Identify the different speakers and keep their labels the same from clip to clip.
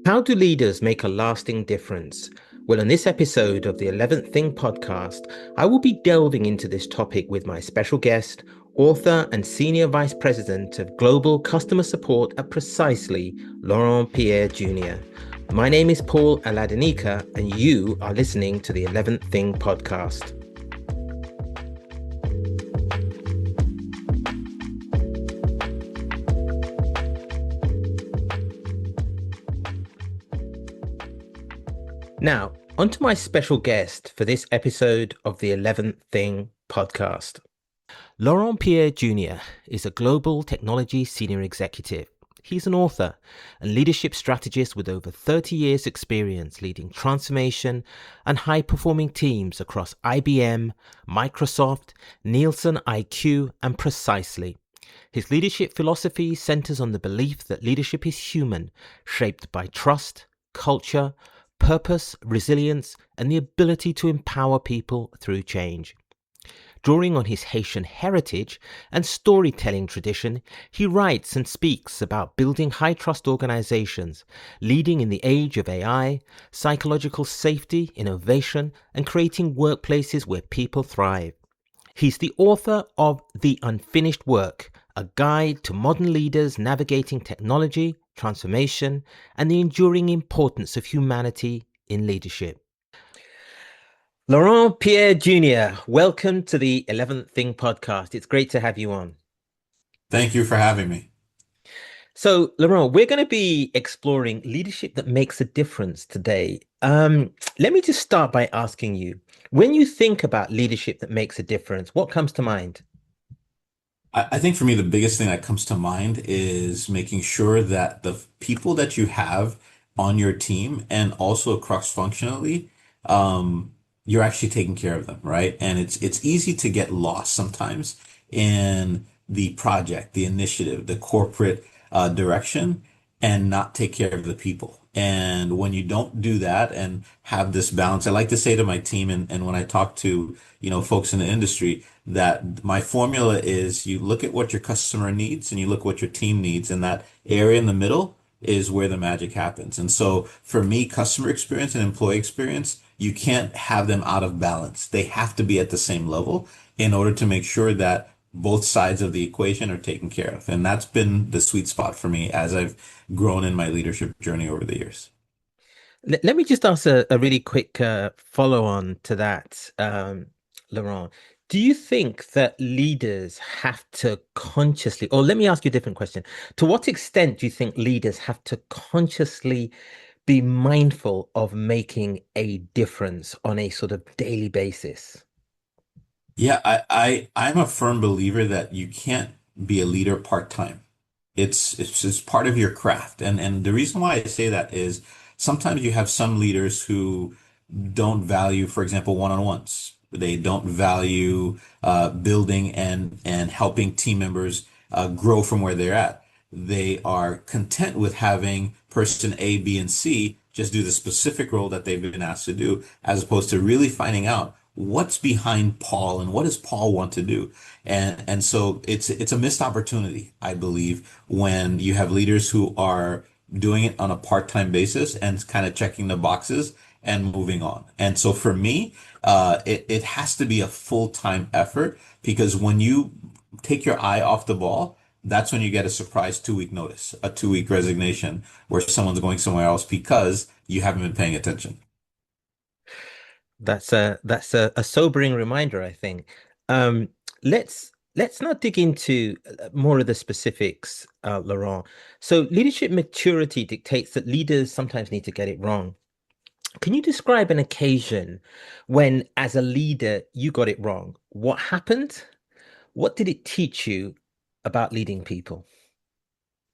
Speaker 1: How do leaders make a lasting difference? Well, in this episode of the 11th Thing podcast, I will be delving into this topic with my special guest, author and Senior Vice President of Global Customer Support at Precisely, Laurent Pierre Jr. My name is Paul Aladenika, and you are listening to the 11th Thing podcast. Now, onto my special guest for this episode of the 11th Thing podcast. Laurent Pierre Jr. is a global technology senior executive. He's an author and leadership strategist with over 30 years' experience leading transformation and high-performing teams across IBM, Microsoft, Nielsen IQ, and Precisely. His leadership philosophy centers on the belief that leadership is human, shaped by trust, culture, purpose, resilience, and the ability to empower people through change. Drawing on his Haitian heritage and storytelling tradition, he writes and speaks about building high-trust organizations, leading in the age of AI, psychological safety, innovation, and creating workplaces where people thrive. He's the author of The Unfinished Work, a guide to modern leaders navigating technology, transformation, and the enduring importance of humanity in leadership. Laurent Pierre Jr., welcome to the 11th Thing podcast. It's great to have you on.
Speaker 2: Thank you for having me.
Speaker 1: So, Laurent, we're going to be exploring leadership that makes a difference today. Let me just start by asking you, when you think about leadership that makes a difference, what comes to mind?
Speaker 2: I think for me, the biggest thing that comes to mind is making sure that the people that you have on your team and also cross-functionally, you're actually taking care of them, right? And it's easy to get lost sometimes in the project, the initiative, the corporate direction, and not take care of the people. And when you don't do that and have this balance, I like to say to my team and when I talk to, folks in the industry, that my formula is you look at what your customer needs and you look what your team needs, and that area in the middle is where the magic happens. And so for me, customer experience and employee experience, you can't have them out of balance. They have to be at the same level in order to make sure that both sides of the equation are taken care of. And that's been the sweet spot for me as I've grown in my leadership journey over the years.
Speaker 1: Let me just ask a really quick follow-on to that, Laurent. Do you think that leaders have to consciously, or let me ask you a different question. To what extent do you think leaders have to consciously be mindful of making a difference on a sort of daily basis?
Speaker 2: Yeah, I'm a firm believer that you can't be a leader part-time. It's part of your craft. And the reason why I say that is sometimes you have some leaders who don't value, for example, one-on-ones. They don't value building and helping team members grow from where they're at. They are content with having person A, B, and C just do the specific role that they've been asked to do, as opposed to really finding out what's behind Paul and what does Paul want to do. And so it's a missed opportunity, I believe, when you have leaders who are doing it on a part-time basis and kind of checking the boxes and moving on. And so for me, it has to be a full-time effort, because when you take your eye off the ball, that's when you get a surprise 2 week notice, a 2 week resignation where someone's going somewhere else because you haven't been paying attention.
Speaker 1: That's a sobering reminder, I think. Um, let's now dig into more of the specifics, Laurent. So leadership maturity dictates that leaders sometimes need to get it wrong. Can you describe an occasion when, as a leader, you got it wrong? What happened? What did it teach you about leading people?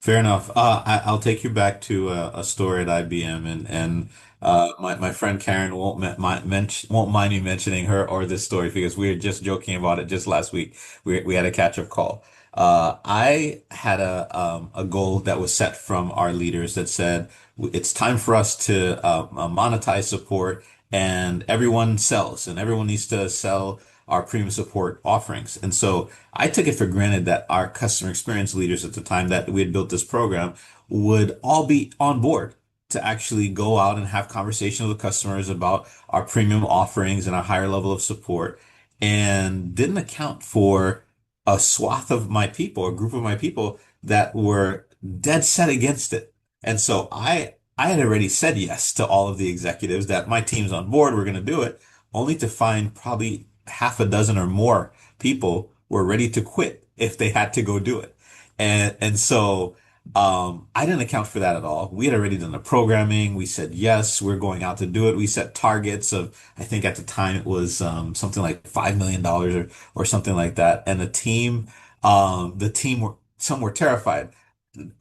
Speaker 2: Fair enough. I'll take you back to a story at IBM, and my friend Karen won't mind me mentioning her or this story because we were just joking about it just last week. We had a catch-up call. I had a goal that was set from our leaders that said it's time for us to monetize support, and everyone sells, and everyone needs to sell our premium support offerings. And so I took it for granted that our customer experience leaders at the time that we had built this program would all be on board to actually go out and have conversations with customers about our premium offerings and our higher level of support, and didn't account for a swath of my people, a group of my people that were dead set against it. And so I had already said yes to all of the executives that my team's on board, we're going to do it, only to find probably half a dozen or more people were ready to quit if they had to go do it. And so I didn't account for that at all. We had already done the programming. We said, yes, we're going out to do it. We set targets of, I think at the time it was something like $5 million dollars or something like that. And the team some were terrified.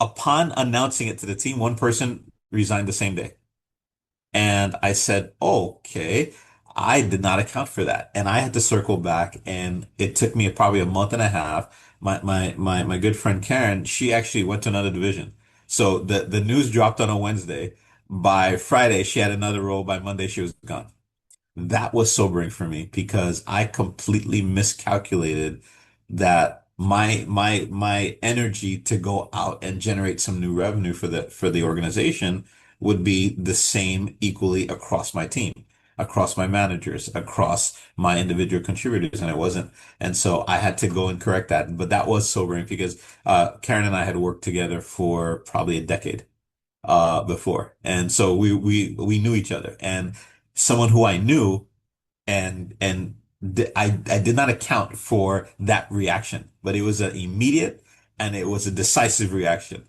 Speaker 2: Upon announcing it to the team, one person resigned the same day. And I said, okay, I did not account for that. And I had to circle back, and it took me probably a month and a half. My good friend Karen, she actually went to another division. So the news dropped on a Wednesday. By Friday, she had another role. By Monday, she was gone. That was sobering for me because I completely miscalculated that my energy to go out and generate some new revenue for the organization would be the same equally across my team, across my managers, across my individual contributors, and it wasn't. And so I had to go and correct that. But that was sobering because Karen and I had worked together for probably a decade before, and so we knew each other, and someone who I knew and I did not account for that reaction, but it was an immediate and it was a decisive reaction.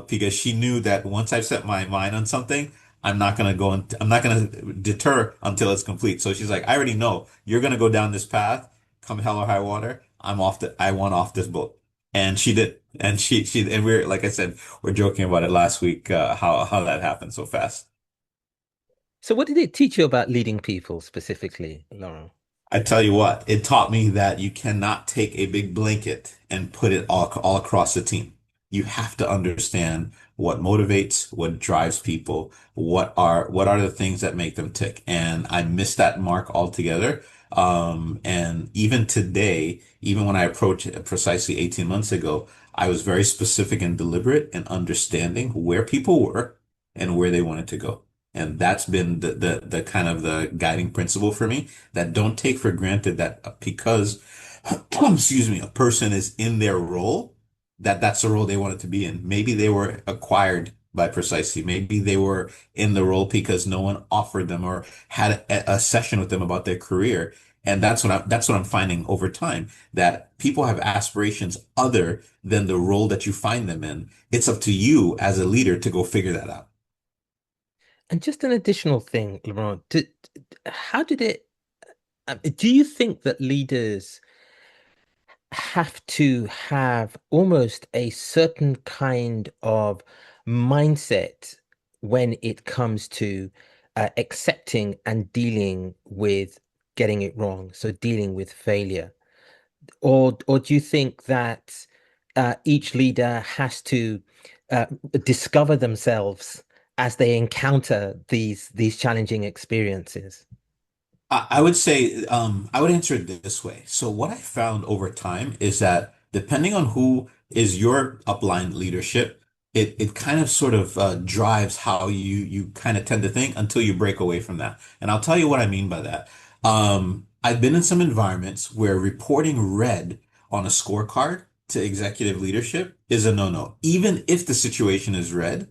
Speaker 2: Because she knew that once I've set my mind on something, I'm not gonna deter until it's complete. So she's like, I already know you're gonna go down this path, come hell or high water. I want off this boat. And she did. And and we're, like I said, we're joking about it last week, how that happened so fast.
Speaker 1: So, what did it teach you about leading people specifically, Laurent?
Speaker 2: I tell you what, it taught me that you cannot take a big blanket and put it all across the team. You have to understand what motivates, what drives people, what are the things that make them tick. And I missed that mark altogether. And even today, even when I approached it precisely 18 months ago, I was very specific and deliberate in understanding where people were and where they wanted to go. And that's been the kind of the guiding principle for me, that don't take for granted that because, excuse me, a person is in their role, that that's the role they wanted to be in. Maybe they were acquired by Precisely. Maybe they were in the role because no one offered them or had a session with them about their career. And that's what I'm finding over time, that people have aspirations other than the role that you find them in. It's up to you as a leader to go figure that out.
Speaker 1: And just an additional thing, Laurent, how did it, do you think that leaders have to have almost a certain kind of mindset when it comes to accepting and dealing with getting it wrong, so dealing with failure? Or do you think that each leader has to uh, discover themselves as they encounter these challenging experiences?
Speaker 2: I would say, I would answer it this way. So what I found over time is that depending on who is your upline leadership, it kind of sort of drives how you kind of tend to think until you break away from that. And I'll tell you what I mean by that. I've been in some environments where reporting red on a scorecard to executive leadership is a no-no. Even if the situation is red,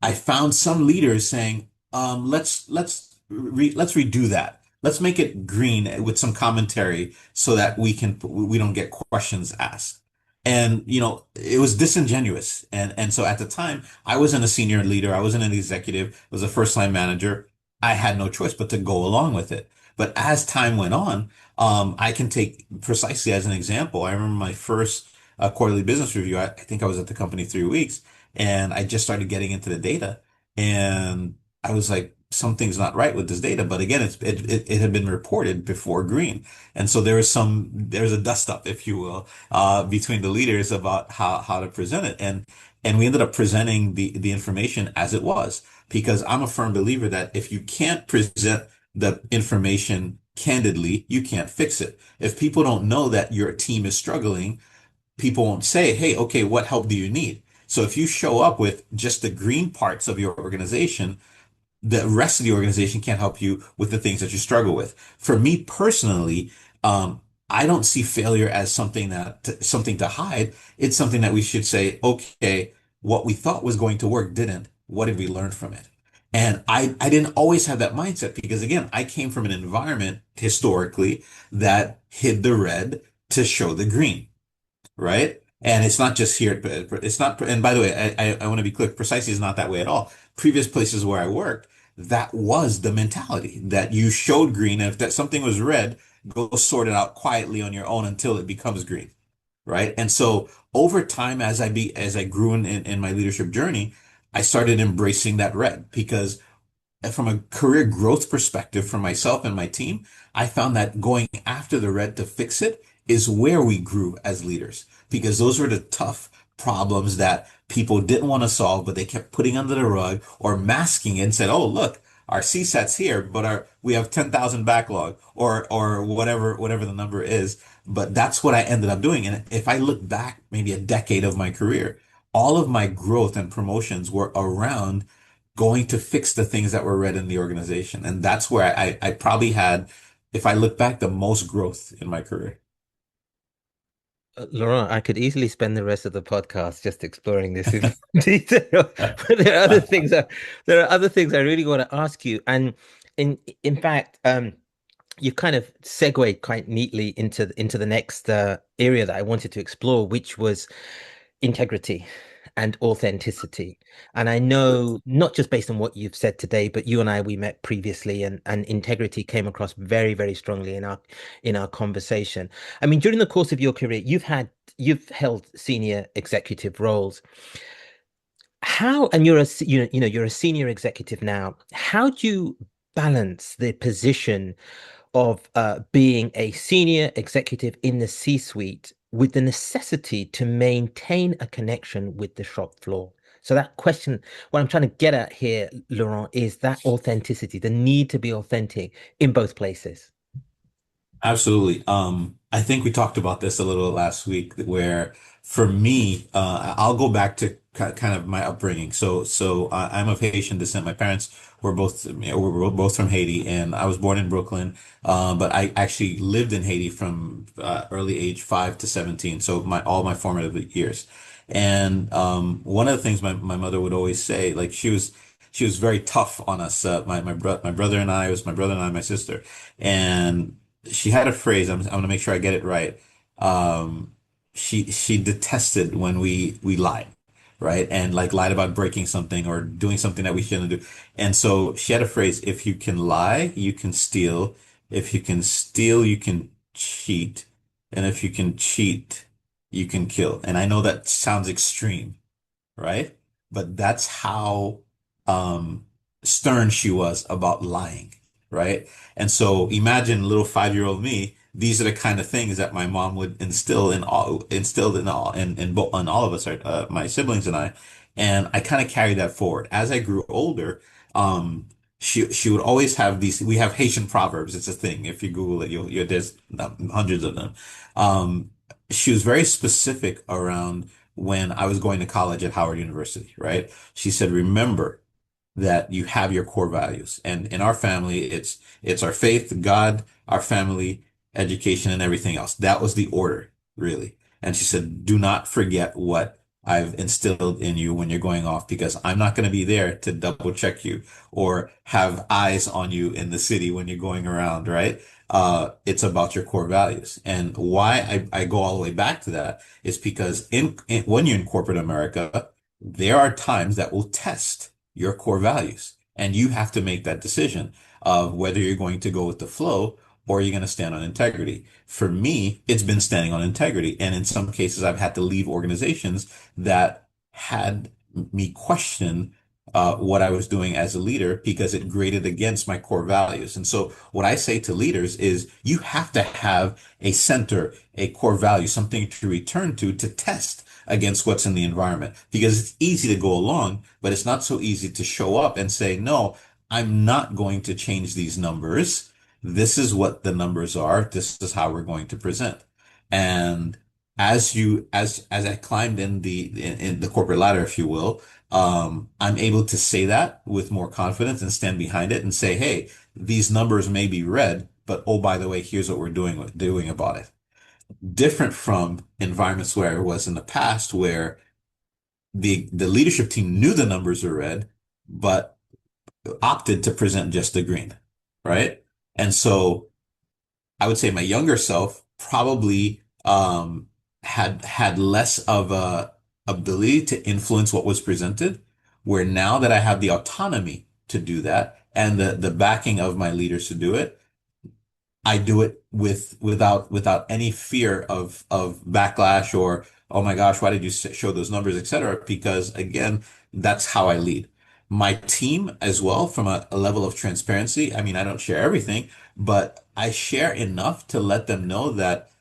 Speaker 2: I found some leaders saying, let's redo that. Let's make it green with some commentary so that we don't get questions asked." And it was disingenuous. And so at the time, I wasn't a senior leader, I wasn't an executive, I was a first line manager. I had no choice but to go along with it. But as time went on, I can take Precisely as an example. I remember my first quarterly business review. I think I was at the company 3 weeks, and I just started getting into the data, and I was like, something's not right with this data. But again, it had been reported before green, and so there's a dust up, if you will, between the leaders about how to present it, and we ended up presenting the information as it was, because I'm a firm believer that if you can't present the information candidly, you can't fix it. If people don't know that your team is struggling, people won't say, "Hey, okay, what help do you need?" So if you show up with just the green parts of your organization, the rest of the organization can't help you with the things that you struggle with. For me personally, I don't see failure as something to hide. It's something that we should say, okay, what we thought was going to work didn't. What did we learn from it? And I didn't always have that mindset because again, I came from an environment historically that hid the red to show the green, right? And it's not just here, but it's not, and by the way, I want to be clear, Precisely is not that way at all. Previous places where I worked, that was the mentality that you showed green. And if that something was red, go sort it out quietly on your own until it becomes green, right? And so over time, as I grew in my leadership journey, I started embracing that red because from a career growth perspective for myself and my team, I found that going after the red to fix it is where we grew as leaders because those were the tough problems that people didn't want to solve, but they kept putting under the rug or masking it and said, "Oh, look, our CSAT's here, but we have 10,000 backlog or whatever the number is." But that's what I ended up doing. And if I look back maybe a decade of my career, all of my growth and promotions were around going to fix the things that were red in the organization. And that's where I probably had, if I look back, the most growth in my career.
Speaker 1: Laurent, I could easily spend the rest of the podcast just exploring this in detail. But there are other things I really want to ask you. And in fact, you kind of segued quite neatly into the next area that I wanted to explore, which was integrity and authenticity. And I know not just based on what you've said today, but you and I, we met previously, and integrity came across very, very strongly in our conversation. I mean, during the course of your career, you've held senior executive roles. How, and you're a senior executive now. How do you balance the position of being a senior executive in the C-suite with the necessity to maintain a connection with the shop floor? So that question, what I'm trying to get at here, Laurent, is that authenticity, the need to be authentic in both places.
Speaker 2: Absolutely. I think we talked about this a little last week, where for me, I'll go back to kind of my upbringing. I'm of Haitian descent. My parents were both from Haiti, and I was born in Brooklyn. But I actually lived in Haiti from early age 5 to 17, so my all my formative years. And one of the things my mother would always say, like she was very tough on us. My brother and I, it was my brother and I, my sister, and she had a phrase. I'm going to make sure I get it right. She detested when we lied, right? And like lied about breaking something or doing something that we shouldn't do. And so she had a phrase: if you can lie, you can steal. If you can steal, you can cheat. And if you can cheat, you can kill. And I know that sounds extreme, right? But that's how um, stern she was about lying, right? And so imagine little 5-year-old me. These are the kind of things that my mom would instilled in all of us, my siblings and I. And I kind of carried that forward. As I grew older, she would always have these. We have Haitian proverbs. It's a thing. If you Google it, there's hundreds of them. Um, she was very specific around when I was going to college at Howard University, right? She said, remember that you have your core values. And in our family, it's our faith, God, our family, education, and everything else. That was the order, really. And she said, do not forget what I've instilled in you when you're going off, because I'm not going to be there to double check you or have eyes on you in the city when you're going around, right? It's about your core values. And why I go all the way back to that is because when you're in corporate America, there are times that will test your core values. And you have to make that decision of whether you're going to go with the flow or you're going to stand on integrity. For me, it's been standing on integrity. And in some cases, I've had to leave organizations that had me question what I was doing as a leader because it grated against my core values. And so what I say to leaders is you have to have a center, a core value, something to return to test against what's in the environment, because it's easy to go along, but it's not so easy to show up and say, no, I'm not going to change these numbers. This is what the numbers are. This is how we're going to present. And as I climbed in the corporate ladder, if you will, I'm able to say that with more confidence and stand behind it and say, hey, these numbers may be red, but oh, by the way, here's what we're doing about it. Different from environments where I was in the past, where the leadership team knew the numbers were red, but opted to present just the green, right? And so I would say my younger self probably had less of a ability to influence what was presented, where now that I have the autonomy to do that and the backing of my leaders to do it, I do it without any fear of backlash or oh my gosh, why did you show those numbers, etc. Because again, that's how I lead. My team as well, from a level of transparency. I mean, I don't share everything, but I share enough to let them know that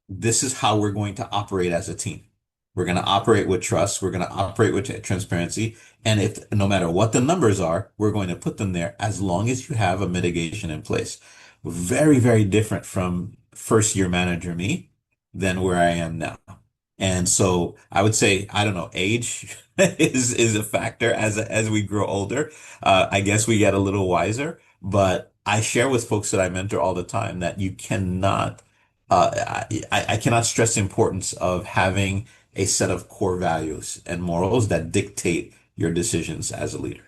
Speaker 2: this is how we're going to operate as a team. We're going to operate with trust. We're going to operate with transparency. And if no matter what the numbers are, we're going to put them there as long as you have a mitigation in place. Very, very different from first year manager me than where I am now. And so I would say, I don't know, age is a factor as we grow older. I guess we get a little wiser, but I share with folks that I mentor all the time that you cannot I cannot stress the importance of having a set of core values and morals that dictate your decisions as a leader.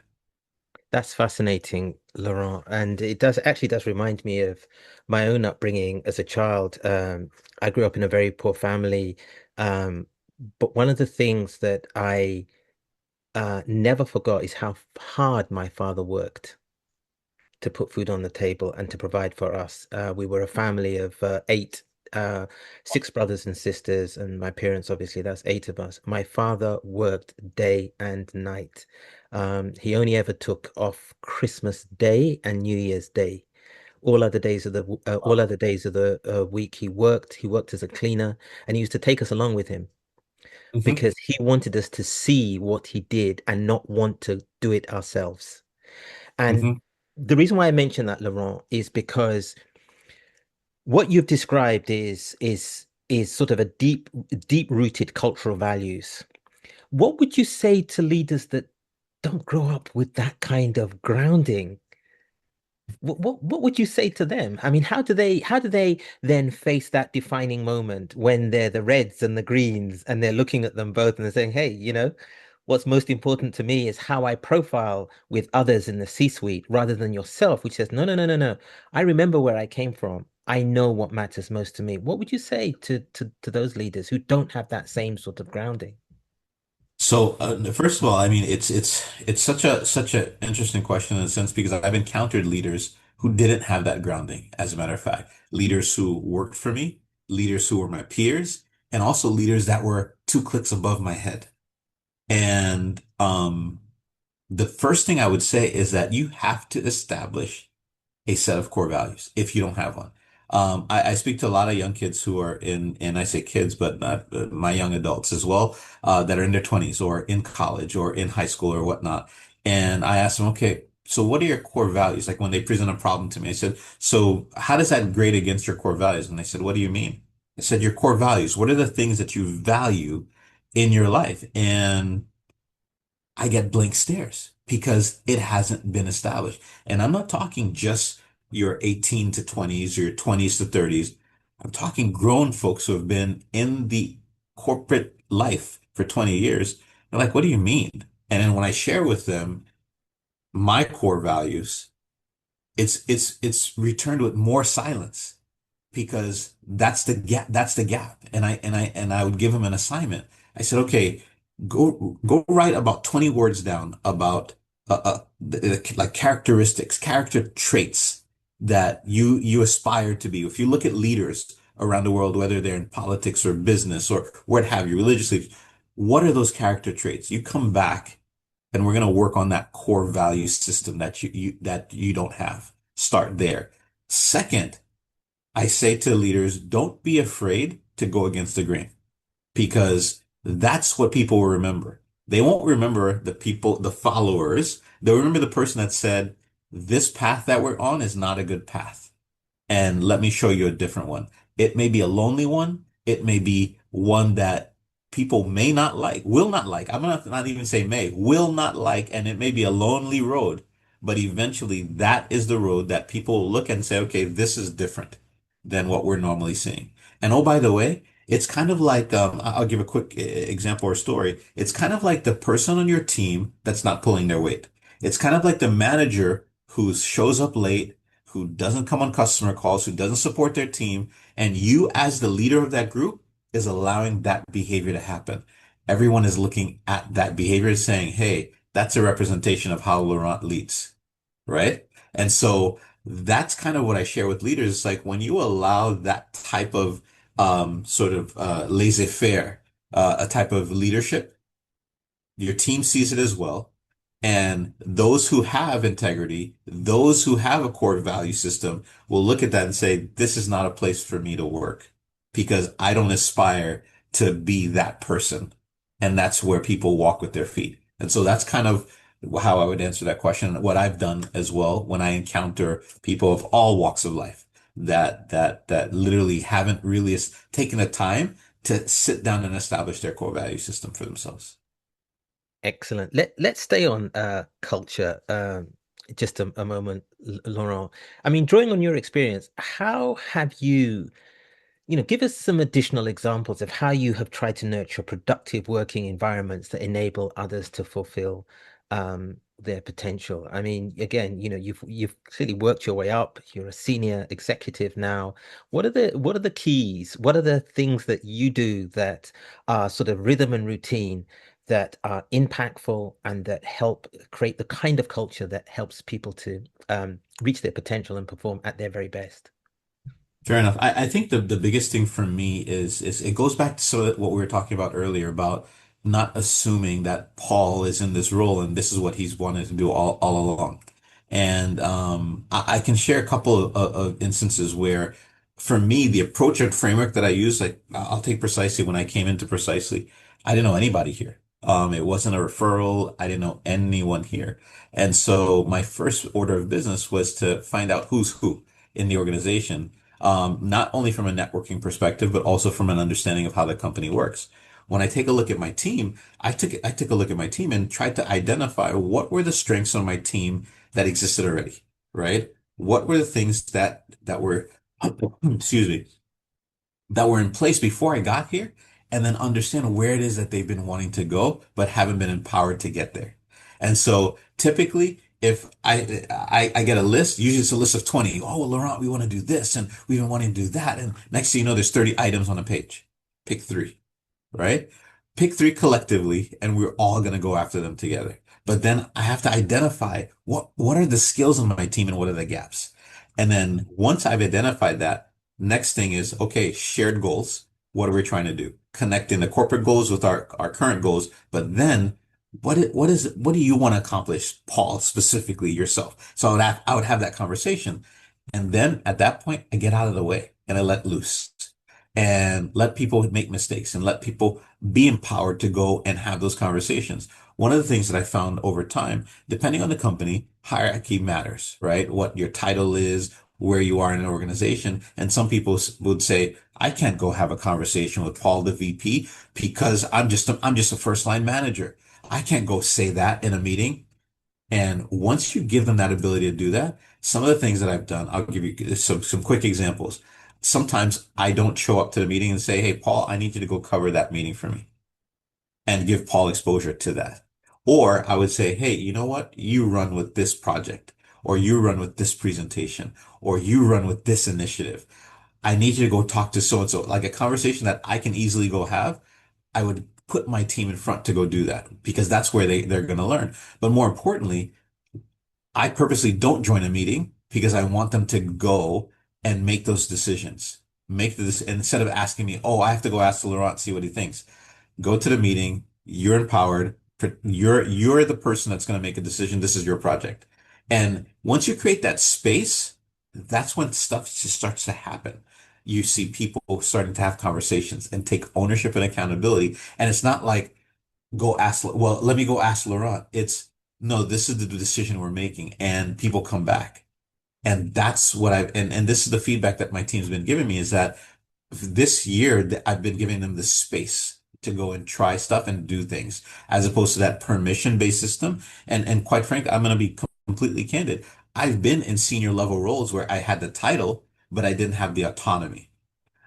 Speaker 1: That's fascinating, Laurent. And it does remind me of my own upbringing as a child. I grew up in a very poor family. Um, but one of the things that I never forgot is how hard my father worked to put food on the table and to provide for us. We were a family of eight, uh, six brothers and sisters, and my parents, obviously, that's eight of us. My father worked day and night. He only ever took off Christmas Day and New Year's Day. All other days of the week, he worked. He worked as a cleaner, and he used to take us along with him
Speaker 2: Hmm.
Speaker 1: because he wanted us to see what he did and not want to do it ourselves. And
Speaker 2: Hmm.
Speaker 1: the reason why I mention that, Laurent, is because what you've described is sort of a deep rooted cultural values. What would you say to leaders that don't grow up with that kind of grounding? What would you say to them? I mean, how do they then face that defining moment when they're the reds and the greens and they're looking at them both and they're saying, hey, what's most important to me is how I profile with others in the C-suite rather than yourself, which says, no, no, no, no, no. I remember where I came from. I know what matters most to me. What would you say to those leaders who don't have that same sort of grounding?
Speaker 2: So first of all, I mean, it's such a interesting question in a sense because I've encountered leaders who didn't have that grounding. As a matter of fact, leaders who worked for me, leaders who were my peers, and also leaders that were two clicks above my head. And the first thing I would say is that you have to establish a set of core values if you don't have one. I speak to a lot of young kids who are and I say kids, but not my young adults as well, that are in their 20s or in college or in high school or whatnot. And I ask them, okay, so what are your core values? Like when they present a problem to me, I said, so how does that grade against your core values? And they said, what do you mean? I said, your core values. What are the things that you value in your life? And I get blank stares because it hasn't been established. And I'm not talking just your 18 to 20s or your 20s to 30s. I'm talking grown folks who have been in the corporate life for 20 years. They're like, what do you mean? And then when I share with them my core values, it's returned with more silence because that's the gap. And I would give him an assignment. I said, okay, go write about 20 words down about like characteristics, character traits that you aspire to be. If you look at leaders around the world, whether they're in politics or business or what have you, religious leaders, what are those character traits? You come back and we're going to work on that core value system that you don't have. Start there. Second, I say to leaders, don't be afraid to go against the grain because that's what people will remember. They won't remember the people, the followers. They'll remember the person that said, this path that we're on is not a good path. And let me show you a different one. It may be a lonely one. It may be one that people may not like, will not like. I'm gonna not even say may, will not like, and it may be a lonely road, but eventually that is the road that people will look and say, okay, this is different than what we're normally seeing. And oh, by the way, it's kind of like I'll give a quick example or story. It's kind of like the person on your team that's not pulling their weight. It's kind of like the manager who shows up late, who doesn't come on customer calls, who doesn't support their team, and you as the leader of that group is allowing that behavior to happen. Everyone is looking at that behavior saying, hey, that's a representation of how Laurent leads, right? And so that's kind of what I share with leaders. It's like when you allow that type of sort of laissez-faire, a type of leadership, your team sees it as well. And those who have integrity, those who have a core value system will look at that and say, this is not a place for me to work because I don't aspire to be that person. And that's where people walk with their feet. And so that's kind of how I would answer that question. What I've done as well when I encounter people of all walks of life that literally haven't really taken the time to sit down and establish their core value system for themselves.
Speaker 1: Excellent. Let's stay on culture just a moment, Laurent. I mean, drawing on your experience, how have you give us some additional examples of how you have tried to nurture productive working environments that enable others to fulfill their potential. I mean, again, you've clearly worked your way up. You're a senior executive now. What are the keys? What are the things that you do that are sort of rhythm and routine that are impactful and that help create the kind of culture that helps people to reach their potential and perform at their very best?
Speaker 2: Fair enough. I think the biggest thing for me is it goes back to what we were talking about earlier about not assuming that Paul is in this role and this is what he's wanted to do all along. And I can share a couple of instances where for me the approach and framework that I use, like I'll take Precisely. When I came into Precisely, I didn't know anybody here. It wasn't a referral. I didn't know anyone here. And so my first order of business was to find out who's who in the organization, not only from a networking perspective, but also from an understanding of how the company works. When I take a look at my team, I took a look at my team and tried to identify what were the strengths on my team that existed already, right? What were the things that were, excuse me, that were in place before I got here, and then understand where it is that they've been wanting to go, but haven't been empowered to get there. And so typically, if I get a list, usually it's a list of 20. Oh, well, Laurent, we want to do this, and we've been wanting to do that. And next thing you know, there's 30 items on a page. Pick three, right? Pick three collectively, and we're all going to go after them together. But then I have to identify what are the skills on my team and what are the gaps. And then once I've identified that, next thing is, okay, shared goals. What are we trying to do? Connecting the corporate goals with our current goals. But then what do you want to accomplish, Paul, specifically yourself? So I would have that conversation. And then at that point, I get out of the way and I let loose and let people make mistakes and let people be empowered to go and have those conversations. One of the things that I found over time, depending on the company, hierarchy matters, right? What your title is, where you are in an organization. And some people would say, I can't go have a conversation with Paul, the VP, because I'm just a first line manager. I can't go say that in a meeting. And once you give them that ability to do that, some of the things that I've done, I'll give you some quick examples. Sometimes I don't show up to the meeting and say, hey, Paul, I need you to go cover that meeting for me and give Paul exposure to that. Or I would say, hey, you know what? You run with this project, or you run with this presentation, or you run with this initiative. I need you to go talk to so and so, like a conversation that I can easily go have. I would put my team in front to go do that because that's where they're going to learn. But more importantly, I purposely don't join a meeting because I want them to go and make those decisions. Make this instead of asking me, oh, I have to go ask Laurent, see what he thinks. Go to the meeting. You're empowered. You're the person that's going to make a decision. This is your project. And once you create that space, that's when stuff just starts to happen. You see people starting to have conversations and take ownership and accountability. And it's not like go ask, well, let me go ask Laurent. It's no, this is the decision we're making. And people come back. And that's what and this is the feedback that my team's been giving me is that this year I've been giving them the space to go and try stuff and do things as opposed to that permission-based system. And quite frankly, I'm going to be completely candid. I've been in senior level roles where I had the title, but I didn't have the autonomy.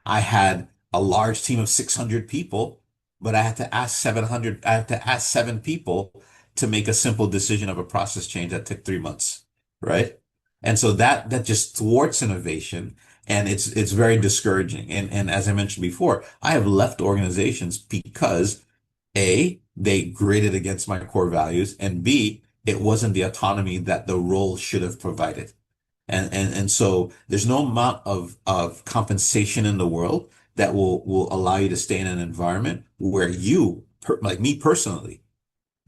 Speaker 2: I had a large team of 600 people, but I had to ask seven people to make a simple decision of a process change that took 3 months, right? And so that just thwarts innovation, and it's very discouraging. And as I mentioned before, I have left organizations because A, they graded against my core values, and B, it wasn't the autonomy that the role should have provided. And so there's no amount of compensation in the world that will allow you to stay in an environment where like me personally,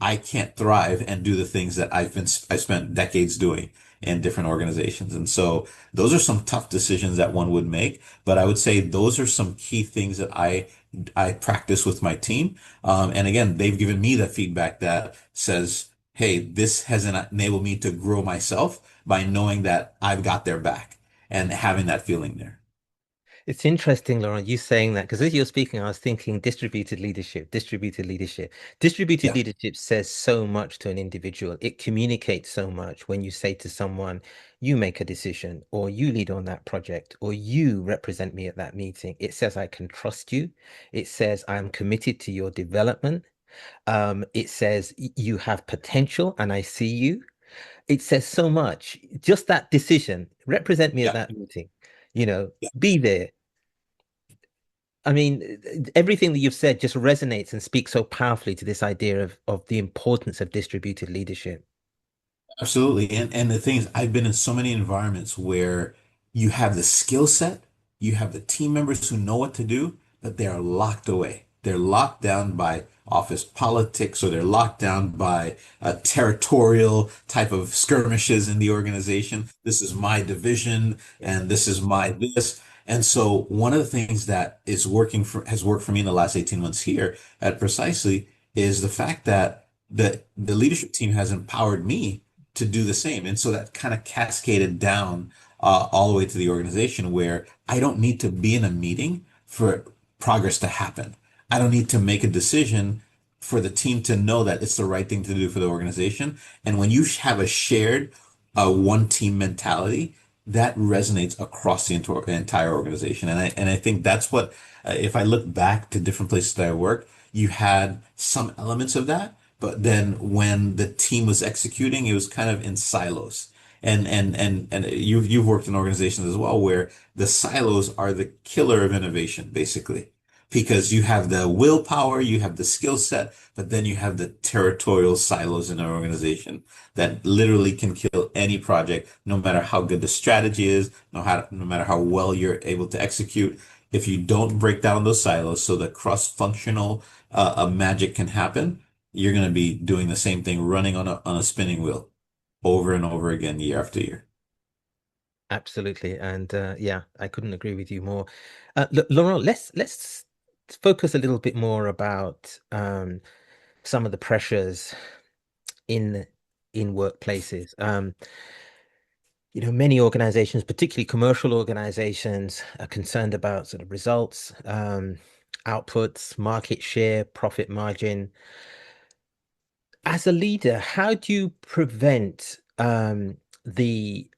Speaker 2: I can't thrive and do the things that I spent decades doing in different organizations. And so those are some tough decisions that one would make, but I would say those are some key things that I practice with my team. And again, they've given me the feedback that says, "Hey, this has enabled me to grow myself by knowing that I've got their back and having that feeling there."
Speaker 1: It's interesting, Laurent, you saying that because as you're speaking, I was thinking distributed leadership, distributed leadership. Distributed
Speaker 2: Yeah.
Speaker 1: leadership says so much to an individual. It communicates so much when you say to someone, you make a decision, or you lead on that project, or you represent me at that meeting. It says I can trust you. It says I'm committed to your development. It says you have potential and I see you. It says so much. Just that decision, represent me at
Speaker 2: Yeah.
Speaker 1: that meeting, you know,
Speaker 2: Yeah.
Speaker 1: be there. I mean, everything that you've said just resonates and speaks so powerfully to this idea of the importance of distributed leadership.
Speaker 2: Absolutely. And the thing is, I've been in so many environments where you have the skill set, you have the team members who know what to do, but they are locked away. They're locked down by office politics, or they're locked down by a territorial type of skirmishes in the organization. This is my division and this is my this. And so one of the things that has worked for me in the last 18 months here at Precisely is the fact that the leadership team has empowered me to do the same. And so that kind of cascaded down all the way to the organization, where I don't need to be in a meeting for progress to happen. I don't need to make a decision for the team to know that it's the right thing to do for the organization. And when you have a shared one team mentality, that resonates across the entire organization. And I think that's what, if I look back to different places that I worked, you had some elements of that, but then when the team was executing, it was kind of in silos. And you've worked in organizations as well where the silos are the killer of innovation, basically. Because you have the willpower, you have the skill set, but then you have the territorial silos in an organization that literally can kill any project, no matter how good the strategy is, no matter how well you're able to execute. If you don't break down those silos so the cross-functional magic can happen, you're going to be doing the same thing, running on a spinning wheel over and over again, year after year.
Speaker 1: Absolutely. And yeah, I couldn't agree with you more. Laurent, let's focus a little bit more about some of the pressures in in workplaces. Many organizations, particularly commercial organizations, are concerned about sort of results, outputs, market share, profit margin. As a leader, how do you prevent the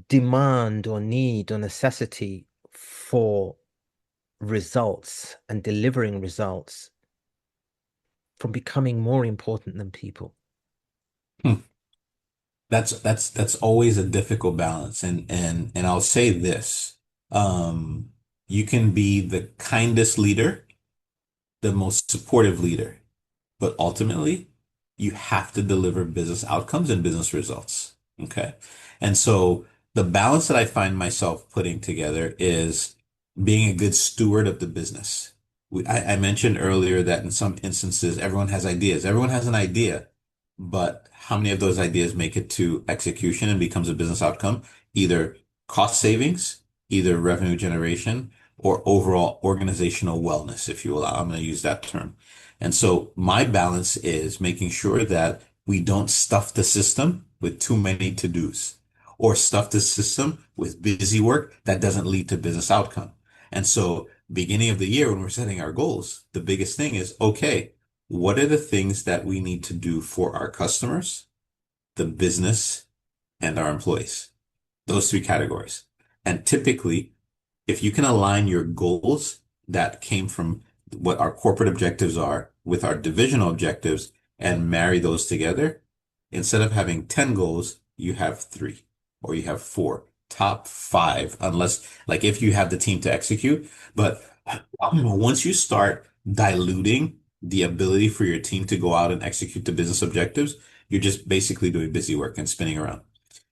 Speaker 1: demand or need or necessity for results and delivering results from becoming more important than people?
Speaker 2: Hmm. That's always a difficult balance. And I'll say this. Um, you can be the kindest leader, the most supportive leader, but ultimately you have to deliver business outcomes and business results. Okay. And so the balance that I find myself putting together is being a good steward of the business. I mentioned earlier that in some instances, everyone has ideas. Everyone has an idea, but how many of those ideas make it to execution and becomes a business outcome? Either cost savings, either revenue generation, or overall organizational wellness, if you will. I'm going to use that term. And so my balance is making sure that we don't stuff the system with too many to-dos, or stuff the system with busy work that doesn't lead to business outcome. And so beginning of the year when we're setting our goals, the biggest thing is, okay, what are the things that we need to do for our customers, the business, and our employees? Those three categories. And typically, if you can align your goals that came from what our corporate objectives are with our divisional objectives and marry those together, instead of having 10 goals, you have three or you have four, top five, unless like if you have the team to execute. But once you start diluting the ability for your team to go out and execute the business objectives, you're just basically doing busy work and spinning around.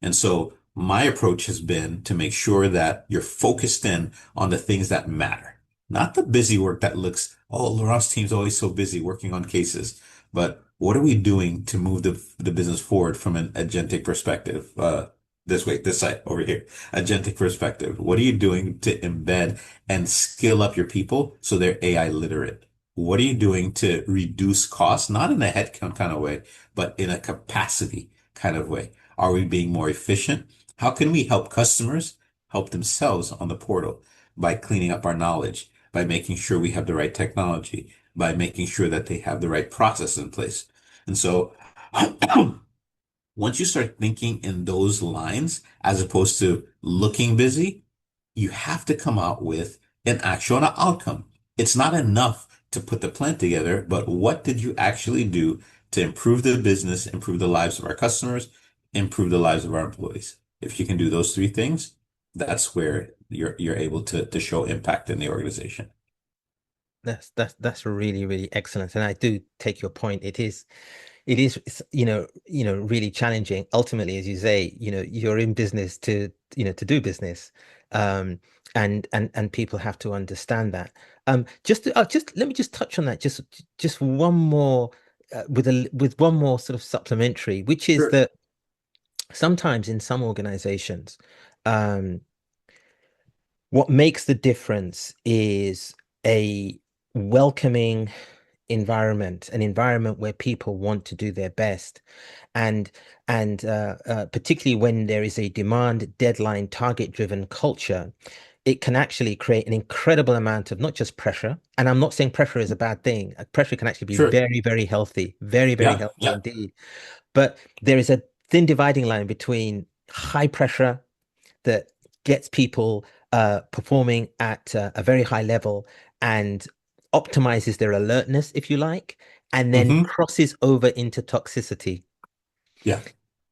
Speaker 2: And so my approach has been to make sure that you're focused in on the things that matter, not the busy work that looks, oh, Laurent's team's always so busy working on cases. But what are we doing to move the business forward from an agentic perspective? This way, this side over here, agentic perspective. What are you doing to embed and skill up your people so they're AI literate? What are you doing to reduce costs, not in a headcount kind of way, but in a capacity kind of way? Are we being more efficient? How can we help customers help themselves on the portal by cleaning up our knowledge, by making sure we have the right technology, by making sure that they have the right process in place? And so once you start thinking in those lines, as opposed to looking busy, you have to come out with an actual outcome. It's not enough to put the plan together, but what did you actually do to improve the business, improve the lives of our customers, improve the lives of our employees? If you can do those three things, that's where you're able to show impact in the organization.
Speaker 1: That's really, really excellent. And I do take your point. It is, really challenging. Ultimately, as you say, you're in business to do business. Um, and people have to understand that. Just let me just touch on that. Just one more, with one more sort of supplementary, which is
Speaker 2: Sure.
Speaker 1: that sometimes in some organizations, um, what makes the difference is a welcoming environment, an environment where people want to do their best, and particularly when there is a demand, deadline, target-driven culture, it can actually create an incredible amount of not just pressure. And I'm not saying pressure is a bad thing. Pressure can actually be
Speaker 2: Sure.
Speaker 1: very, very healthy, very, very
Speaker 2: Yeah.
Speaker 1: healthy
Speaker 2: Yeah.
Speaker 1: indeed. But there is a thin dividing line between high pressure that gets people performing at a very high level and optimizes their alertness, if you like, and then
Speaker 2: Hmm.
Speaker 1: crosses over into toxicity.
Speaker 2: Yeah,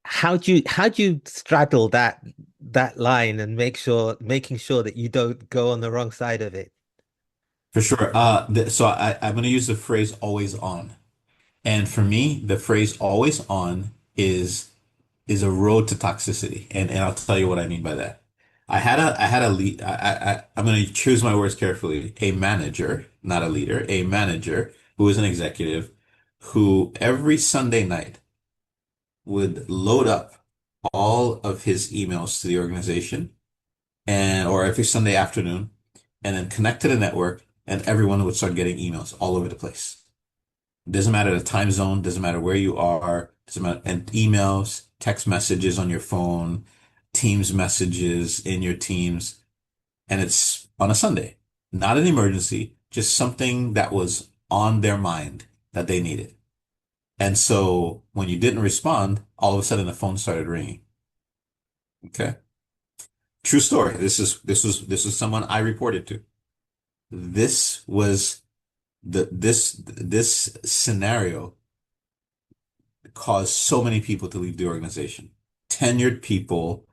Speaker 1: How do you straddle that line and making sure that you don't go on the wrong side of it?
Speaker 2: for sure. So I'm going to use the phrase always on. And for me, the phrase always on is a road to toxicity. And I'll tell you what I mean by that. I had a lead. I'm going to choose my words carefully. A manager, not a leader, a manager who was an executive who every Sunday night would load up all of his emails to the organization and or every Sunday afternoon and then connect to the network and everyone would start getting emails all over the place. Doesn't matter the time zone, doesn't matter where you are, doesn't matter, and emails, text messages on your phone, Teams messages in your Teams, and it's on a Sunday. Not an emergency, just something that was on their mind that they needed. And so when you didn't respond, all of a sudden the phone started ringing. Okay. True story. This was someone I reported to. This was this scenario caused so many people to leave the organization. Tenured people,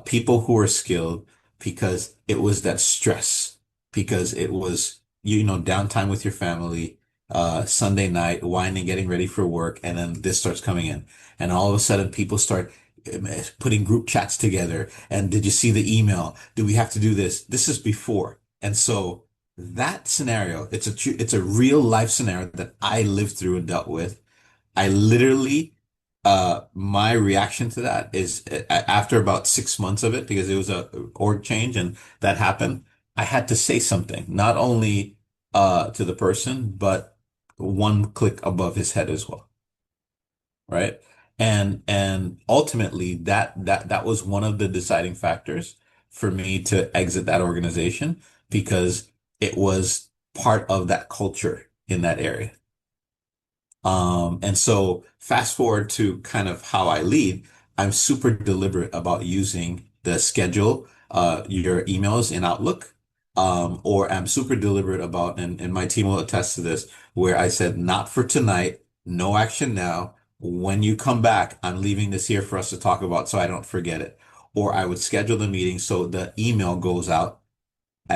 Speaker 2: people who were skilled, because it was that stress, because it was, downtime with your family, Sunday night, winding, getting ready for work, and then this starts coming in. And all of a sudden, people start putting group chats together. And did you see the email? Do we have to do this? This is before. And so that scenario, it's a real life scenario that I lived through and dealt with. I literally, my reaction to that is after about 6 months of it, because it was a org change and that happened, I had to say something, not only to the person, but one click above his head as well, right? And ultimately that was one of the deciding factors for me to exit that organization because it was part of that culture in that area. And so fast forward to kind of how I lead, I'm super deliberate about using the schedule, your emails in Outlook. Or I'm super deliberate about, and my team will attest to this, where I said, not for tonight, no action now. When you come back, I'm leaving this here for us to talk about so I don't forget it. Or I would schedule the meeting so the email goes out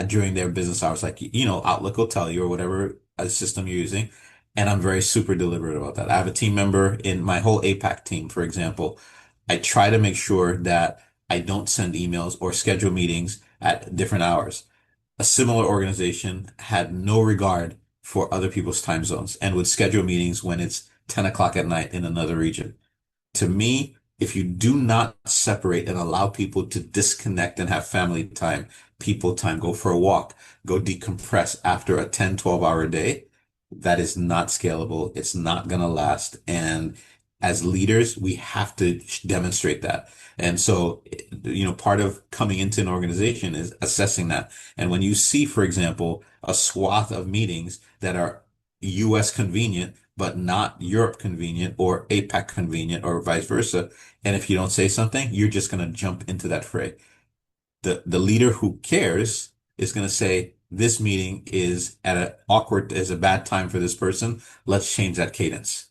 Speaker 2: during their business hours, like Outlook will tell you or whatever system you're using. And I'm very super deliberate about that. I have a team member in my whole APAC team, for example. I try to make sure that I don't send emails or schedule meetings at different hours. A similar organization had no regard for other people's time zones and would schedule meetings when it's 10 o'clock at night in another region. To me, if you do not separate and allow people to disconnect and have family time, people time, go for a walk, go decompress after a 10, 12-hour day, that is not scalable. It's not going to last. And as leaders, we have to demonstrate that. And so, part of coming into an organization is assessing that. And when you see, for example, a swath of meetings that are US convenient, but not Europe convenient or APAC convenient or vice versa. And if you don't say something, you're just going to jump into that fray. The leader who cares is going to say, this meeting is a bad time for this person. Let's change that cadence.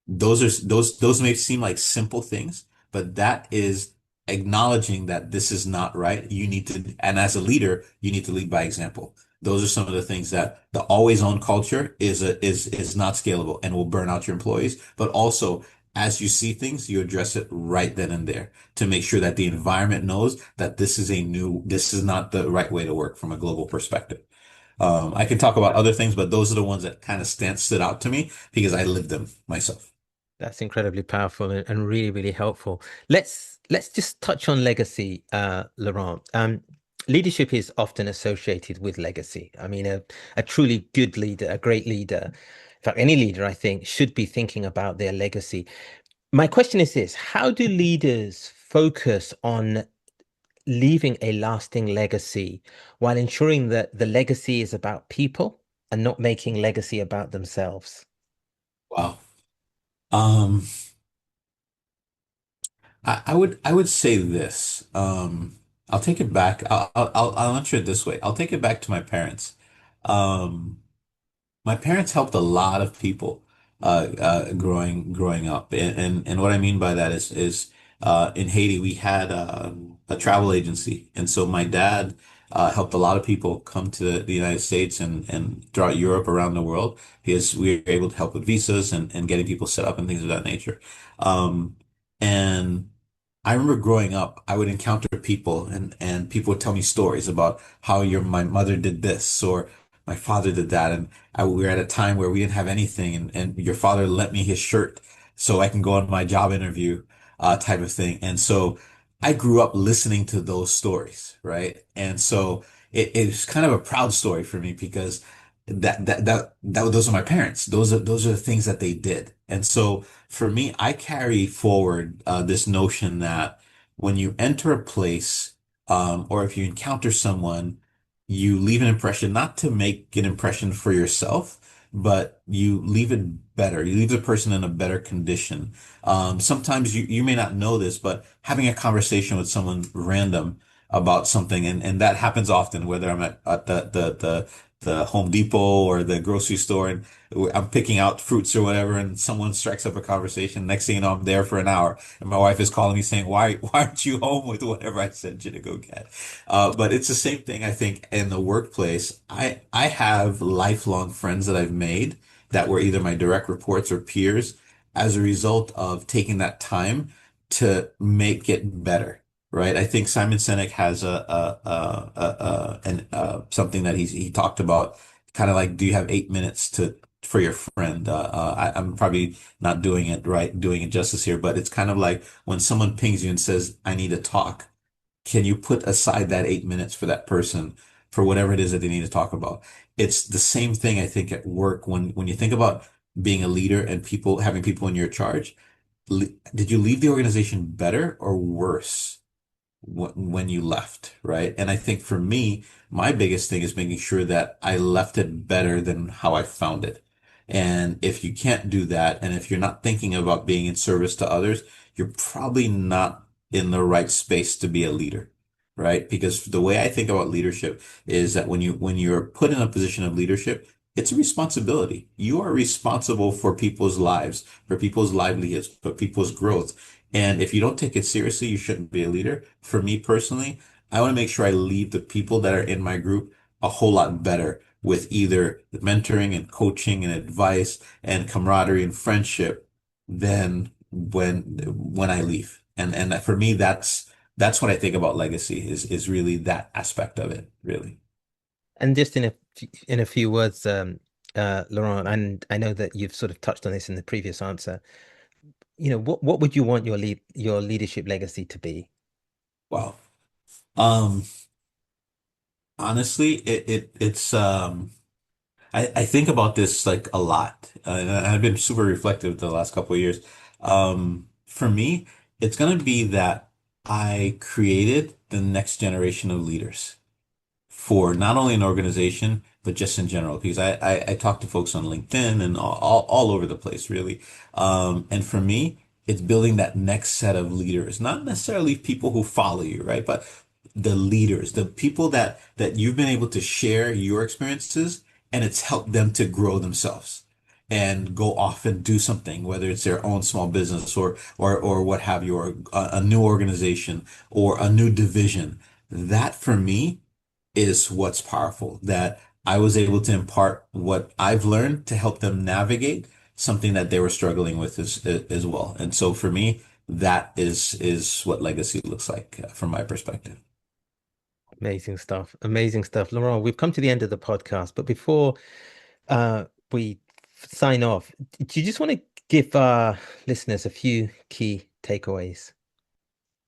Speaker 2: Those may seem like simple things, but that is acknowledging that this is not right. And as a leader, you need to lead by example. Those are some of the things that the always on culture is not scalable and will burn out your employees. But also, as you see things, you address it right then and there to make sure that the environment knows that this is not the right way to work from a global perspective. I can talk about other things, but those are the ones that kind of stood out to me because I lived them myself.
Speaker 1: That's incredibly powerful and really, really helpful. Let's just touch on legacy, Laurent. Leadership is often associated with legacy. I mean, a truly good leader, a great leader, in fact, any leader, I think, should be thinking about their legacy. My question is this: how do leaders focus on leaving a lasting legacy while ensuring that the legacy is about people and not making legacy about themselves?
Speaker 2: Wow. Um, I would say this. I'll take it back. I'll answer it this way. I'll take it back to my parents. Um, my parents helped a lot of people growing up, and what I mean by that is in Haiti we had a travel agency, and so my dad helped a lot of people come to the United States and throughout Europe, around the world, because we were able to help with visas and getting people set up and things of that nature. Um, and I remember growing up, I would encounter people and people would tell me stories about how my mother did this or my father did that. And we were at a time where we didn't have anything and your father lent me his shirt so I can go on my job interview, type of thing. And so I grew up listening to those stories, right? And so it's kind of a proud story for me because those are my parents. Those are the things that they did. And so for me, I carry forward this notion that when you enter a place, or if you encounter someone, you leave an impression, not to make an impression for yourself, but you leave it better. You leave the person in a better condition. Sometimes you may not know this, but having a conversation with someone random about something, and that happens often, whether I'm at the Home Depot or the grocery store and I'm picking out fruits or whatever, and someone strikes up a conversation. Next thing you know, I'm there for an hour, and my wife is calling me saying, why aren't you home with whatever I sent you to go get?" But it's the same thing, I think, in the workplace. I have lifelong friends that I've made that were either my direct reports or peers as a result of taking that time to make it better. Right. I think Simon Sinek has something that he talked about, kind of like, do you have 8 minutes for your friend? I'm probably not doing it justice here, but it's kind of like when someone pings you and says, I need to talk. Can you put aside that 8 minutes for that person for whatever it is that they need to talk about? It's the same thing, I think, at work when you think about being a leader and having people in your charge. Did you leave the organization better or worse when you left, right? And I think for me, my biggest thing is making sure that I left it better than how I found it. And if you can't do that, and if you're not thinking about being in service to others, you're probably not in the right space to be a leader, right? Because the way I think about leadership is that when you're put in a position of leadership, it's a responsibility. You are responsible for people's lives, for people's livelihoods, for people's growth. And if you don't take it seriously, you shouldn't be a leader. For me personally, I want to make sure I lead the people that are in my group a whole lot better with either the mentoring and coaching and advice and camaraderie and friendship than when I leave. And for me, that's what I think about legacy is really that aspect of it, really.
Speaker 1: And just in a few words, Laurent, and I know that you've sort of touched on this in the previous answer. What would you want your leadership legacy to be?
Speaker 2: Wow. Um, Honestly, I think about this like a lot, and I've been super reflective the last couple of years. For me, it's going to be that I created the next generation of leaders for not only an organization, but just in general. Because I talk to folks on LinkedIn and all over the place, really. And for me, it's building that next set of leaders, not necessarily people who follow you, right? But the leaders, the people that you've been able to share your experiences and it's helped them to grow themselves and go off and do something, whether it's their own small business or what have you, or a new organization or a new division. That for me is what's powerful, that I was able to impart what I've learned to help them navigate something that they were struggling with as well. And so for me, that is what legacy looks like from my perspective.
Speaker 1: Amazing stuff. Amazing stuff. Laurent, we've come to the end of the podcast, but before we sign off, do you just want to give our listeners a few key takeaways?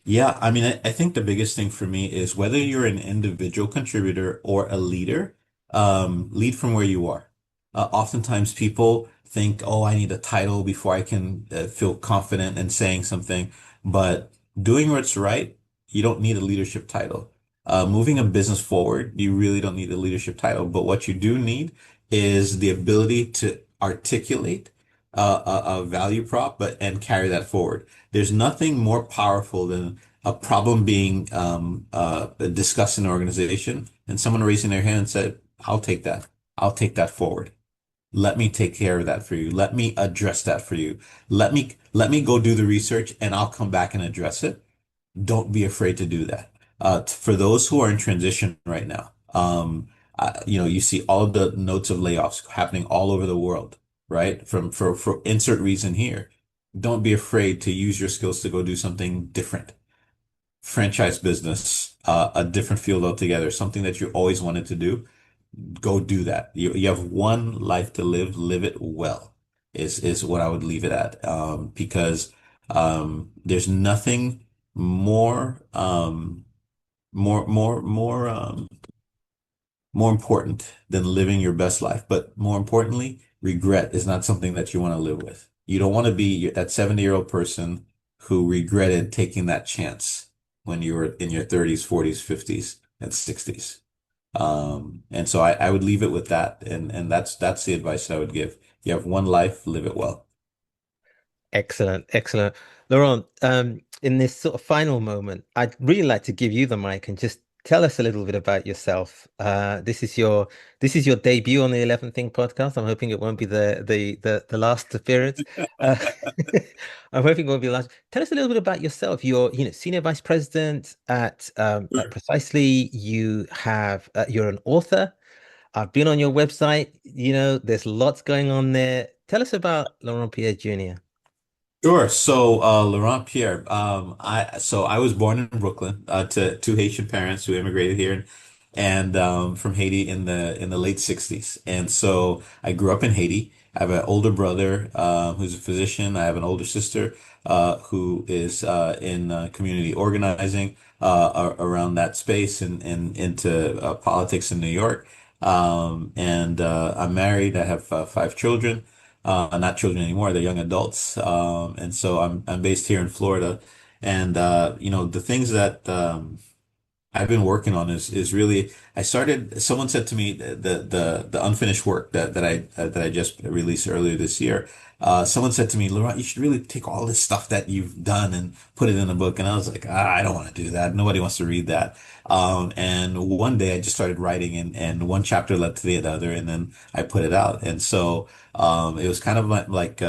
Speaker 2: Yeah, I mean, I think the biggest thing for me is whether you're an individual contributor or a leader, lead from where you are. Oftentimes people think, oh, I need a title before I can feel confident in saying something. But doing what's right, you don't need a leadership title. Moving a business forward, you really don't need a leadership title. But what you do need is the ability to articulate a value prop, but and carry that forward. There's nothing more powerful than a problem being discussed in an organization and someone raising their hand and said, I'll take that. I'll take that forward. Let me take care of that for you. Let me address that for you. Let me go do the research and I'll come back and address it. Don't be afraid to do that. For those who are in transition right now, you see all of the notes of layoffs happening all over the world, right? For insert reason here. Don't be afraid to use your skills to go do something different. Franchise business, a different field altogether, something that you always wanted to do. Go do that. You have one life to live. Live it well, is what I would leave it at. Because there's nothing more more important than living your best life. But more importantly, regret is not something that you want to live with. You don't want to be that 70-year-old person who regretted taking that chance when you were in your 30s, 40s, 50s, and 60s. And so I would leave it with that. And that's the advice I would give. You have one life, live it well.
Speaker 1: Excellent, excellent. Laurent, in this sort of final moment, I'd really like to give you the mic and just tell us a little bit about yourself. This is your debut on the 11th Thing podcast. I'm hoping it won't be the last appearance. Uh, I'm hoping it won't be the last. Tell us a little bit about yourself. You're, senior vice president at
Speaker 2: Sure.
Speaker 1: Precisely. You're an author. I've been on your website. There's lots going on there. Tell us about Laurent Pierre Jr.
Speaker 2: Sure. So, Laurent Pierre, I was born in Brooklyn to two Haitian parents who immigrated here, and from Haiti in the late '60s. And so I grew up in Haiti. I have an older brother who's a physician. I have an older sister who is in community organizing around that space and into politics in New York. And I'm married. I have five children, not children anymore, they're young adults. And so I'm based here in Florida. And the things that I've been working on is really I started someone said to me the unfinished work that I just released earlier this year. Someone said to me, Laurent, you should really take all this stuff that you've done and put it in a book. And I was like, I don't want to do that. Nobody wants to read that. And one day I just started writing, and one chapter led to the other, and then I put it out. And so it was kind of like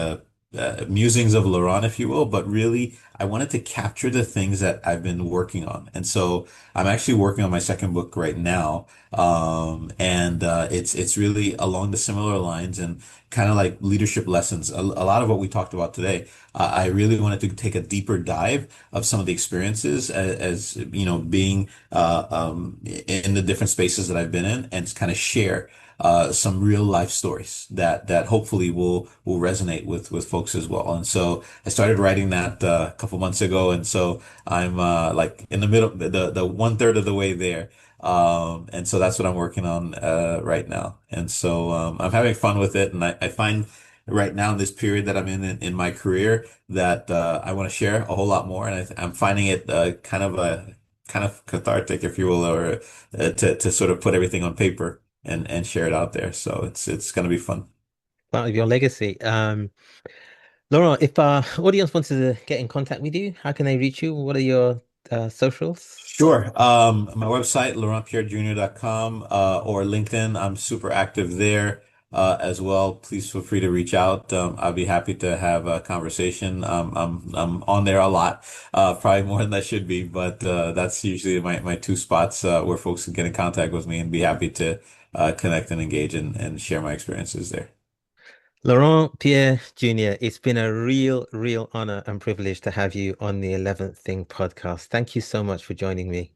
Speaker 2: musings of Laurent, if you will, but really I wanted to capture the things that I've been working on. And so I'm actually working on my second book right now. And it's really along the similar lines and kind of like leadership lessons. A lot of what we talked about today. I really wanted to take a deeper dive of some of the experiences being in the different spaces that I've been in, and kind of share some real life stories that hopefully will resonate with folks as well. And so I started writing that a couple months ago, and so I'm like in the middle, the one third of the way there. And so that's what I'm working on right now. And so I'm having fun with it, and I find right now in this period that I'm in my career that I want to share a whole lot more, and I'm finding it kind of cathartic, if you will, or to sort of put everything on paper and share it out there. So it's going to be fun.
Speaker 1: Part of your legacy. Laurent, if our audience wants to get in contact with you, how can they reach you? What are your socials?
Speaker 2: Sure. My website, laurentpierrejr.com, or LinkedIn. I'm super active there as well. Please feel free to reach out. I'll be happy to have a conversation. I'm on there a lot, probably more than I should be, but that's usually my two spots where folks can get in contact with me and be happy to connect and engage and share my experiences there.
Speaker 1: Laurent Pierre Jr., it's been a real honor and privilege to have you on the 11th Thing podcast. Thank you so much for joining me.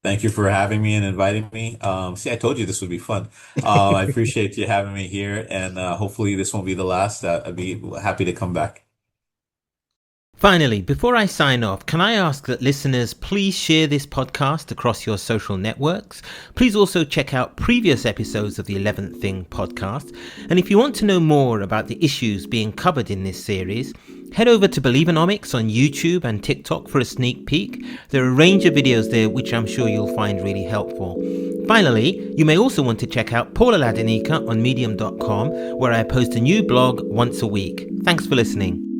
Speaker 2: Thank you for having me and inviting me. See, I told you this would be fun. I appreciate you having me here, and hopefully this won't be the last. I'd be happy to come back.
Speaker 1: Finally, before I sign off, can I ask that listeners please share this podcast across your social networks? Please also check out previous episodes of the 11th Thing podcast. And if you want to know more about the issues being covered in this series, head over to Believenomics on YouTube and TikTok for a sneak peek. There are a range of videos there which I'm sure you'll find really helpful. Finally, you may also want to check out Paula Ladinica on medium.com, where I post a new blog once a week. Thanks for listening.